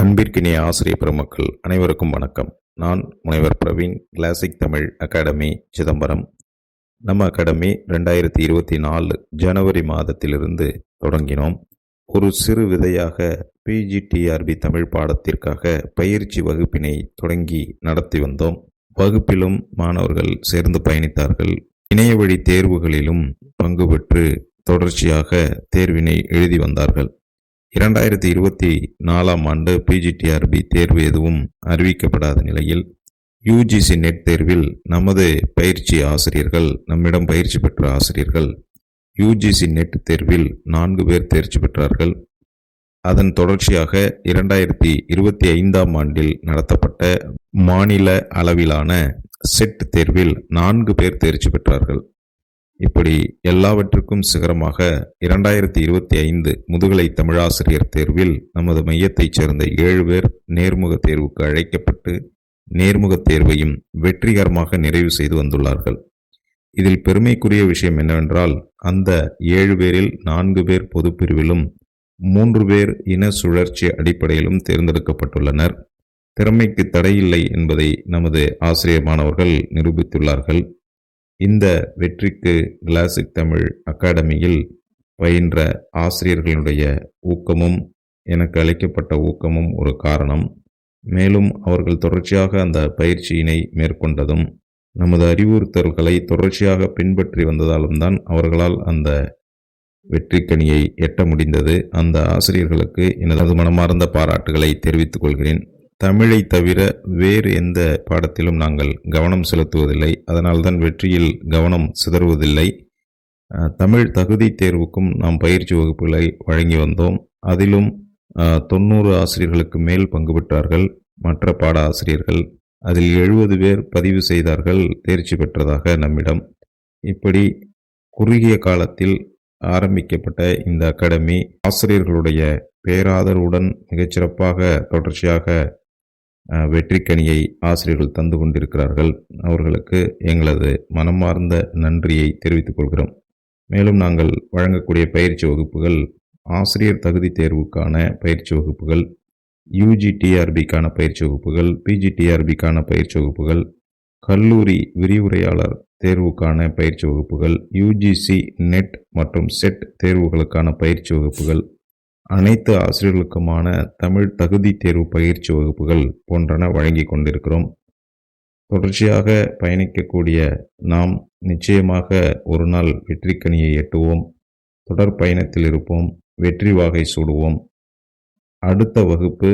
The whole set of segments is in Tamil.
அன்பிற்கினிய ஆசிரியர் பெருமக்கள் அனைவருக்கும் வணக்கம். நான் முனைவர் பிரவீன், கிளாசிக் தமிழ் அகாடமி, சிதம்பரம். நம்ம அகாடமி 2024 ஜனவரி மாதத்திலிருந்து தொடங்கினோம். ஒரு சிறு விதையாக பிஜிடிஆர்பி தமிழ் பாடத்திற்காக பயிற்சி வகுப்பினை தொடங்கி நடத்தி வந்தோம். வகுப்பிலும் மாணவர்கள் சேர்ந்து பயணித்தார்கள். இணைய வழி தேர்வுகளிலும் பங்கு பெற்று தொடர்ச்சியாக தேர்வினை எழுதி வந்தார்கள். 2024 ஆண்டு பிஜிடிஆர்பி தேர்வு எதுவும் அறிவிக்கப்படாத நிலையில் யூஜிசி நெட் தேர்வில் நமது பயிற்சி ஆசிரியர்கள், நம்மிடம் பயிற்சி பெற்ற ஆசிரியர்கள் யூஜிசி நெட் தேர்வில் 4 பேர் தேர்ச்சி பெற்றார்கள். அதன் தொடர்ச்சியாக 2025 ஆண்டில் நடத்தப்பட்ட மாநில அளவிலான செட் தேர்வில் 4 பேர் தேர்ச்சி பெற்றார்கள். இப்படி எல்லாவற்றுக்கும் சிகரமாக 2025 முதுகலை தமிழாசிரியர் தேர்வில் நமது மையத்தைச் சேர்ந்த 7 பேர் நேர்முக தேர்வுக்கு அழைக்கப்பட்டு நேர்முக தேர்வையும் வெற்றிகரமாக நிறைவு செய்து வந்துள்ளார்கள். இதில் பெருமைக்குரிய விஷயம் என்னவென்றால், அந்த 7 பேரில் 4 பேர் பொது பிரிவிலும் 3 பேர் இன சுழற்சி அடிப்படையிலும் தேர்ந்தெடுக்கப்பட்டுள்ளனர். திறமைக்கு தடையில்லை என்பதை நமது ஆசிரியர் மாணவர்கள் நிரூபித்துள்ளார்கள். இந்த வெற்றிக்கு கிளாசிக் தமிழ் அகாடமியில் பயின்ற ஆசிரியர்களுடைய ஊக்கமும் எனக்கு அளிக்கப்பட்ட ஊக்கமும் ஒரு காரணம். மேலும் அவர்கள் தொடர்ச்சியாக அந்த பயிற்சியினை மேற்கொண்டதும் நமது அறிவுறுத்தல்களை தொடர்ச்சியாக பின்பற்றி வந்ததாலும் தான் அவர்களால் அந்த வெற்றிக்கனியை எட்ட முடிந்தது. அந்த ஆசிரியர்களுக்கு எனது மனமார்ந்த பாராட்டுகளை தெரிவித்துக் கொள்கிறேன். தமிழை தவிர வேறு எந்த பாடத்திலும் நாங்கள் கவனம் செலுத்துவதில்லை. அதனால்தான் வெற்றியில் கவனம் சிதறுவதில்லை. தமிழ் தகுதி தேர்வுக்கும் நாம் பயிற்சி வகுப்புகளை வழங்கி வந்தோம். அதிலும் 90 ஆசிரியர்களுக்கு மேல் பங்கு பெற்றார்கள். மற்ற பாட ஆசிரியர்கள் அதில் 70 பேர் பதிவு செய்தார்கள் தேர்ச்சி பெற்றதாக நம்மிடம். இப்படி குறுகிய காலத்தில் ஆரம்பிக்கப்பட்ட இந்த அகாடமி ஆசிரியர்களுடைய பேராதரவுடன் மிகச்சிறப்பாக தொடர்ச்சியாக வெற்றிக்கனியை ஆசிரியர்கள் தந்து கொண்டிருக்கிறார்கள். அவர்களுக்கு எங்களது மனமார்ந்த நன்றியை தெரிவித்துக் கொள்கிறோம். மேலும் நாங்கள் வழங்கக்கூடிய பயிற்சி வகுப்புகள் ஆசிரியர் தகுதி தேர்வுக்கான பயிற்சி வகுப்புகள், யூஜிடிஆர்பிக்கான பயிற்சி வகுப்புகள், பிஜிடிஆர்பிக்கான பயிற்சி வகுப்புகள், கல்லூரி விரிவுரையாளர் தேர்வுக்கான பயிற்சி வகுப்புகள், யூஜிசி நெட் மற்றும் செட் தேர்வுகளுக்கான பயிற்சி வகுப்புகள், அனைத்து ஆசிரியர்களுக்குமான தமிழ் தகுதி தேர்வு பயிற்சி வகுப்புகள் போன்றன வழங்கி கொண்டிருக்கிறோம். தொடர்ச்சியாக பயணிக்கக்கூடிய நாம் நிச்சயமாக ஒரு நாள் வெற்றிக்கனியை எட்டுவோம். தொடர் பயணத்தில் இருப்போம். வெற்றி வாகை சூடுவோம். அடுத்த வகுப்பு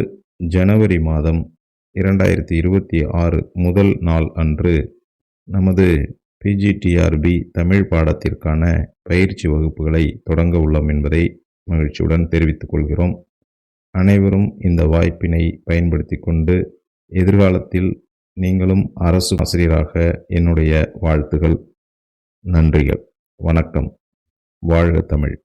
ஜனவரி மாதம் 2026 முதல் நாள் அன்று நமது பிஜிடிஆர்பி தமிழ் பாடத்திற்கான பயிற்சி வகுப்புகளை தொடங்க உள்ளோம் என்பதை மகிழ்ச்சியுடன் தெரிவித்துக் கொள்கிறோம். அனைவரும் இந்த வாய்ப்பினை பயன்படுத்தி கொண்டு எதிர்காலத்தில் நீங்களும் அரசு ஆசிரியராக என்னுடைய வாழ்த்துகள். நன்றிகள். வணக்கம். வாழ்க தமிழ்.